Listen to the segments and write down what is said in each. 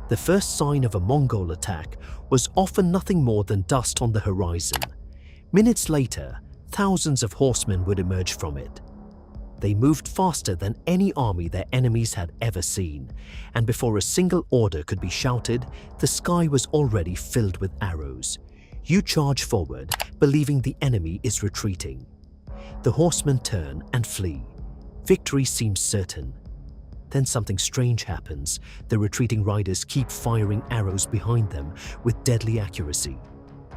The first sign of a Mongol attack was often nothing more than dust on the horizon. Minutes later, thousands of horsemen would emerge from it. They moved faster than any army their enemies had ever seen, and before a single order could be shouted, the sky was already filled with arrows. You charge forward, believing the enemy is retreating. The horsemen turn and flee. Victory seems certain. Then something strange happens. The retreating riders keep firing arrows behind them with deadly accuracy.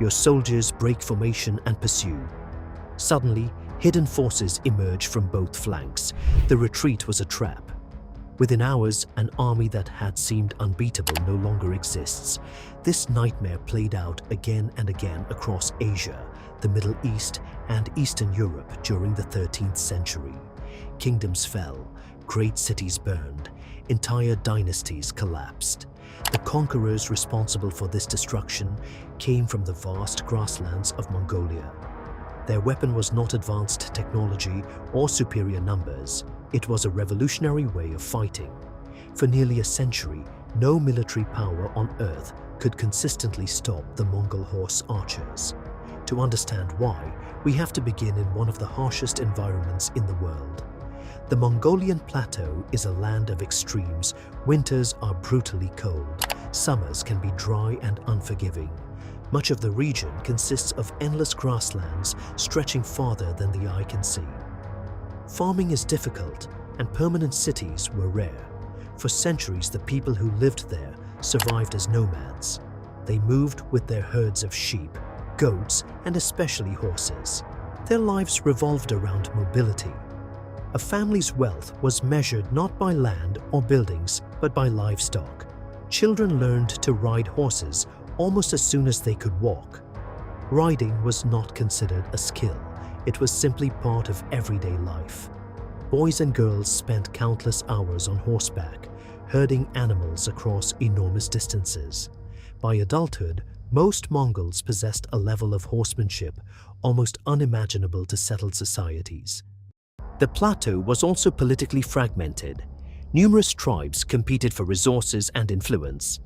Your soldiers break formation and pursue. Suddenly, hidden forces emerge from both flanks. The retreat was a trap. Within hours, an army that had seemed unbeatable no longer exists. This nightmare played out again and again across Asia, the Middle East, and Eastern Europe during the 13th century. Kingdoms fell, great cities burned, entire dynasties collapsed. The conquerors responsible for this destruction came from the vast grasslands of Mongolia. Their weapon was not advanced technology or superior numbers. It was a revolutionary way of fighting. For nearly a century, no military power on earth could consistently stop the Mongol horse archers. To understand why, we have to begin in one of the harshest environments in the world. The Mongolian plateau is a land of extremes. Winters are brutally cold. Summers can be dry and unforgiving. Much of the region consists of endless grasslands stretching farther than the eye can see. Farming is difficult, and permanent cities were rare. For centuries, the people who lived there survived as nomads. They moved with their herds of sheep, goats, and especially horses. Their lives revolved around mobility. A family's wealth was measured not by land or buildings, but by livestock. Children learned to ride horses almost as soon as they could walk. Riding was not considered a skill. It was simply part of everyday life. Boys and girls spent countless hours on horseback, herding animals across enormous distances. By adulthood, most Mongols possessed a level of horsemanship almost unimaginable to settled societies. The plateau was also politically fragmented. Numerous tribes competed for resources and influence.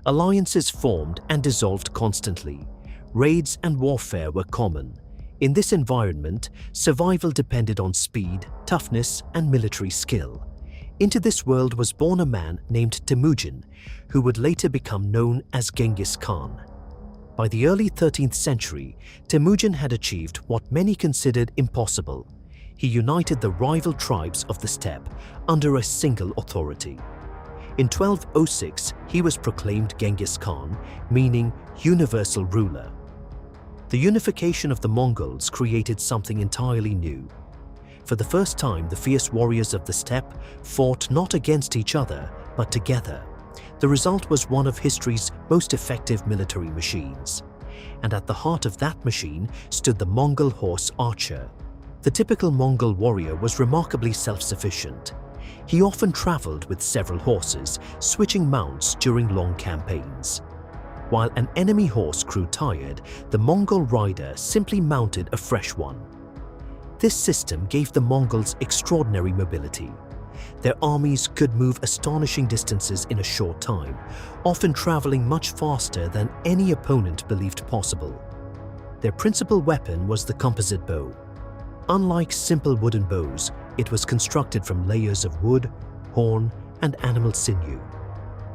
Alliances formed and dissolved constantly. Raids and warfare were common. In this environment, survival depended on speed, toughness, and military skill. Into this world was born a man named Temujin, who would later become known as Genghis Khan. By the early 13th century, Temujin had achieved what many considered impossible. He united the rival tribes of the steppe under a single authority. In 1206, he was proclaimed Genghis Khan, meaning universal ruler. The unification of the Mongols created something entirely new. For the first time, the fierce warriors of the steppe fought not against each other, but together. The result was one of history's most effective military machines. And at the heart of that machine stood the Mongol horse archer. The typical Mongol warrior was remarkably self-sufficient. He often traveled with several horses, switching mounts during long campaigns. While an enemy horse grew tired, the Mongol rider simply mounted a fresh one. This system gave the Mongols extraordinary mobility. Their armies could move astonishing distances in a short time, often traveling much faster than any opponent believed possible. Their principal weapon was the composite bow. Unlike simple wooden bows, it was constructed from layers of wood, horn, and animal sinew.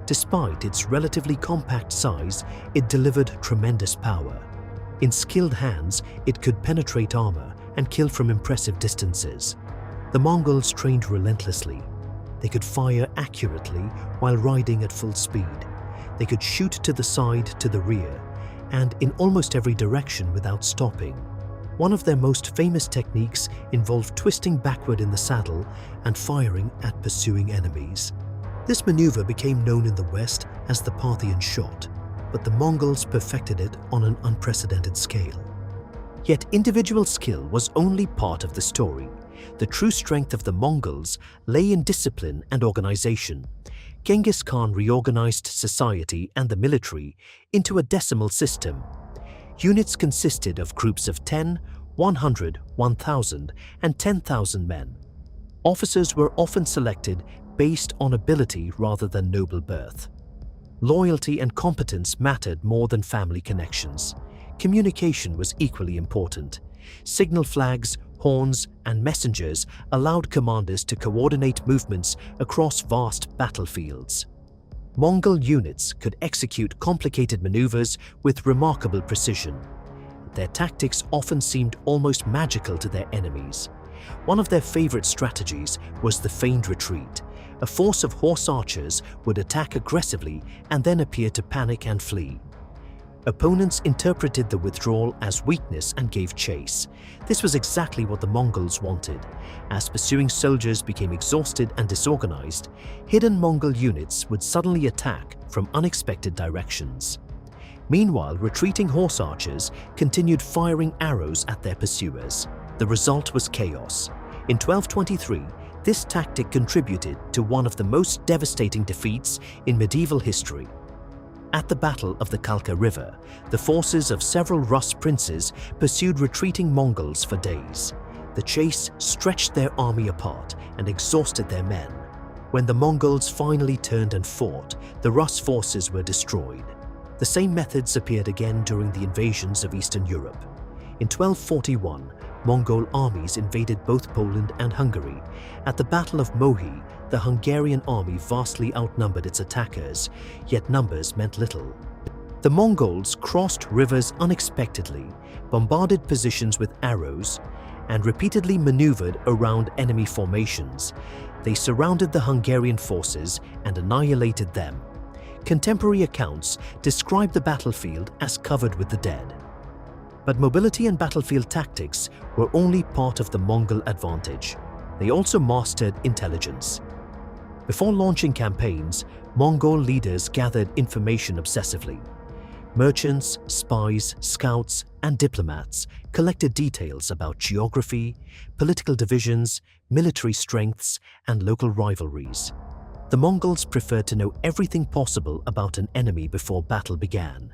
Despite its relatively compact size, it delivered tremendous power. In skilled hands, it could penetrate armor and kill from impressive distances. The Mongols trained relentlessly. They could fire accurately while riding at full speed. They could shoot to the side, to the rear, and in almost every direction without stopping. One of their most famous techniques involved twisting backward in the saddle and firing at pursuing enemies. This maneuver became known in the West as the Parthian shot, but the Mongols perfected it on an unprecedented scale. Yet individual skill was only part of the story. The true strength of the Mongols lay in discipline and organization. Genghis Khan reorganized society and the military into a decimal system. Units consisted of groups of 10, 100, 1,000, and 10,000 men. Officers were often selected based on ability rather than noble birth. Loyalty and competence mattered more than family connections. Communication was equally important. Signal flags, horns, and messengers allowed commanders to coordinate movements across vast battlefields. Mongol units could execute complicated maneuvers with remarkable precision. Their tactics often seemed almost magical to their enemies. One of their favorite strategies was the feigned retreat. A force of horse archers would attack aggressively and then appear to panic and flee. Opponents interpreted the withdrawal as weakness and gave chase. This was exactly what the Mongols wanted. As pursuing soldiers became exhausted and disorganized, hidden Mongol units would suddenly attack from unexpected directions. Meanwhile, retreating horse archers continued firing arrows at their pursuers. The result was chaos. In 1223, this tactic contributed to one of the most devastating defeats in medieval history. At the Battle of the Kalka River, the forces of several Rus princes pursued retreating Mongols for days. The chase stretched their army apart and exhausted their men. When the Mongols finally turned and fought, the Rus forces were destroyed. The same methods appeared again during the invasions of Eastern Europe. In 1241, Mongol armies invaded both Poland and Hungary. At the Battle of Mohi, the Hungarian army vastly outnumbered its attackers, yet numbers meant little. The Mongols crossed rivers unexpectedly, bombarded positions with arrows, and repeatedly maneuvered around enemy formations. They surrounded the Hungarian forces and annihilated them. Contemporary accounts describe the battlefield as covered with the dead. But mobility and battlefield tactics were only part of the Mongol advantage. They also mastered intelligence. Before launching campaigns, Mongol leaders gathered information obsessively. Merchants, spies, scouts, and diplomats collected details about geography, political divisions, military strengths, and local rivalries. The Mongols preferred to know everything possible about an enemy before battle began.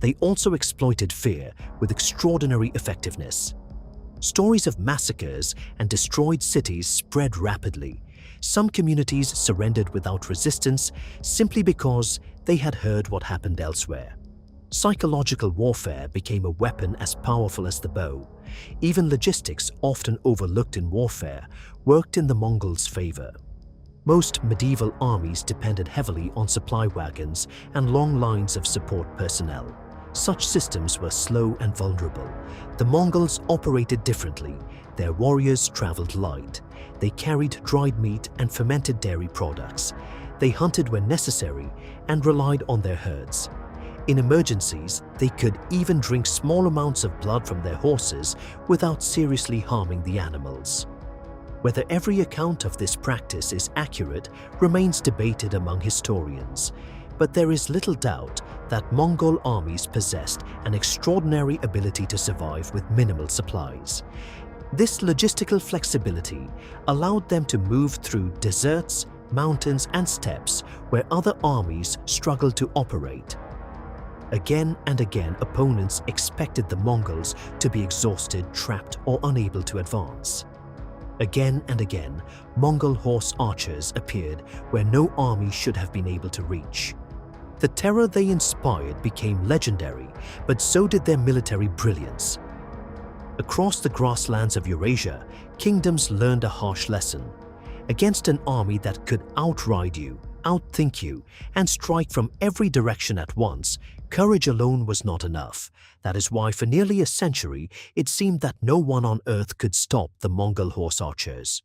They also exploited fear with extraordinary effectiveness. Stories of massacres and destroyed cities spread rapidly. Some communities surrendered without resistance simply because they had heard what happened elsewhere. Psychological warfare became a weapon as powerful as the bow. Even logistics, often overlooked in warfare, worked in the Mongols' favor. Most medieval armies depended heavily on supply wagons and long lines of support personnel. Such systems were slow and vulnerable. The Mongols operated differently. Their warriors traveled light. They carried dried meat and fermented dairy products. They hunted when necessary and relied on their herds. In emergencies, they could even drink small amounts of blood from their horses without seriously harming the animals. Whether every account of this practice is accurate remains debated among historians, but there is little doubt that Mongol armies possessed an extraordinary ability to survive with minimal supplies. This logistical flexibility allowed them to move through deserts, mountains, and steppes where other armies struggled to operate. Again and again, opponents expected the Mongols to be exhausted, trapped, or unable to advance. Again and again, Mongol horse archers appeared where no army should have been able to reach. The terror they inspired became legendary, but so did their military brilliance. Across the grasslands of Eurasia, kingdoms learned a harsh lesson. Against an army that could outride you, outthink you, and strike from every direction at once, courage alone was not enough. That is why for nearly a century it seemed that no one on earth could stop the Mongol horse archers.